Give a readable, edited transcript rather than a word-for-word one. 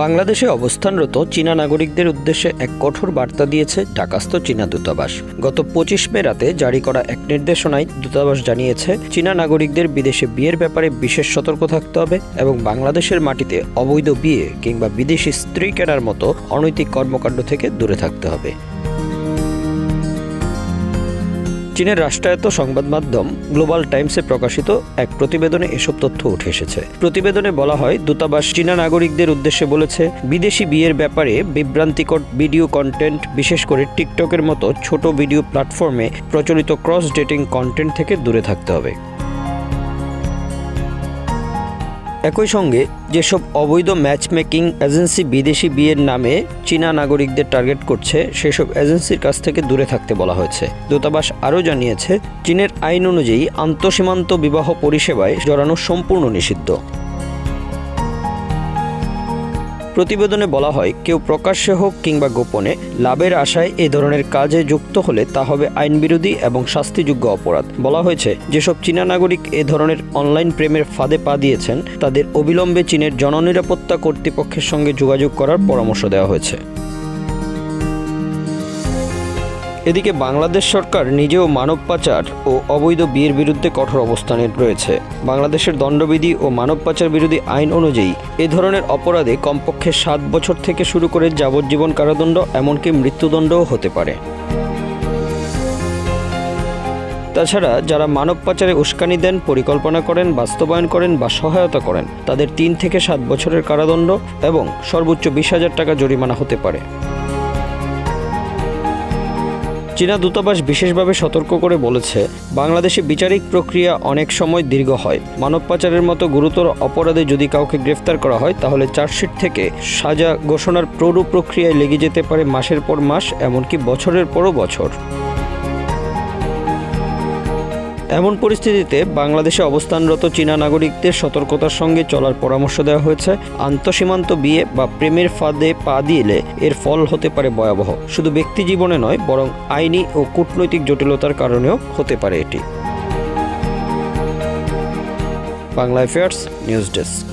বাংলাদেশে অবস্থানরত চীনা নাগরিকদের উদ্দেশ্যে এক কঠোর বার্তা দিয়েছে ঢাকাস্থ চীনা দূতাবাস। গত 25 মে রাতে জারি করা এক নির্দেশনায় দূতাবাস জানিয়েছে, চীনা নাগরিকদের বিদেশে বিয়ের ব্যাপারে বিশেষ সতর্ক থাকতে হবে এবং বাংলাদেশের মাটিতে অবৈধ বিয়ে কিংবা বিদেশি স্ত্রী কেনার মতো অনৈতিক কর্মকাণ্ড থেকে দূরে থাকতে হবে। চীনের রাষ্ট্রায়ত্ত সংবাদ মাধ্যম গ্লোবাল টাইমসে প্রকাশিত এক প্রতিবেদনে এসব তথ্য উঠে এসেছে। প্রতিবেদনে বলা হয়, দূতাবাস চীনা নাগরিকদের উদ্দেশ্যে বলেছে, বিদেশি বিয়ের ব্যাপারে বিভ্রান্তিকর ভিডিও কন্টেন্ট, বিশেষ করে টিকটকের মতো ছোট ভিডিও প্ল্যাটফর্মে প্রচলিত ক্রস ডেটিং কন্টেন্ট থেকে দূরে থাকতে হবে। একই সঙ্গে যেসব অবৈধ ম্যাচমেকিং এজেন্সি বিদেশি বিয়ের নামে চীনা নাগরিকদের টার্গেট করছে, সেসব এজেন্সির কাছ থেকে দূরে থাকতে বলা হয়েছে। দূতাবাস আরও জানিয়েছে, চীনের আইন অনুযায়ী আন্তঃসীমান্ত বিবাহ পরিষেবায় জড়ানো সম্পূর্ণ নিষিদ্ধ। প্রতিবেদনে বলা হয়, কেউ প্রকাশ্যে হোক কিংবা গোপনে লাভের আশায় এই ধরনের কাজে যুক্ত হলে তা হবে আইনবিরোধী এবং শাস্তিযোগ্য অপরাধ। বলা হয়েছে, যেসব চীনা নাগরিক এ ধরনের অনলাইন প্রেমের ফাঁদে পা দিয়েছেন তাদের অবিলম্বে চীনের জননিরাপত্তা কর্তৃপক্ষের সঙ্গে যোগাযোগ করার পরামর্শ দেওয়া হয়েছে। এদিকে বাংলাদেশ সরকার নিজেও মানব পাচার ও অবৈধ বিয়ের বিরুদ্ধে কঠোর অবস্থানে রয়েছে। বাংলাদেশের দণ্ডবিধি ও মানব পাচার বিরোধী আইন অনুযায়ী এ ধরনের অপরাধে কমপক্ষে 7 বছর থেকে শুরু করে যাবজ্জীবন কারাদণ্ড, এমনকি মৃত্যুদণ্ডও হতে পারে। তাছাড়া যারা মানব পাচারে উস্কানি দেন, পরিকল্পনা করেন, বাস্তবায়ন করেন বা সহায়তা করেন তাদের 3 থেকে 7 বছরের কারাদণ্ড এবং সর্বোচ্চ 20,000 টাকা জরিমানা হতে পারে। চীনা দূতাবাস বিশেষভাবে সতর্ক করে বলেছে, বাংলাদেশে বিচারিক প্রক্রিয়া অনেক সময় দীর্ঘ হয়। মানব পাচারের মতো গুরুতর অপরাধে যদি কাউকে গ্রেফতার করা হয় তাহলে চার্জশিট থেকে সাজা ঘোষণার পুরো প্রক্রিয়ায় লেগে যেতে পারে মাসের পর মাস, এমনকি বছরের পরও বছর। এমন পরিস্থিতিতে বাংলাদেশে অবস্থানরত চীনা নাগরিকদের সতর্কতার সঙ্গে চলার পরামর্শ দেওয়া হয়েছে। আন্তঃসীমান্ত বিয়ে বা প্রেমের ফাঁদে পা দিলে এর ফল হতে পারে ভয়াবহ। শুধু ব্যক্তি জীবনে নয়, বরং আইনি ও কূটনৈতিক জটিলতার কারণেও হতে পারে এটি। Bangla affairs news desk.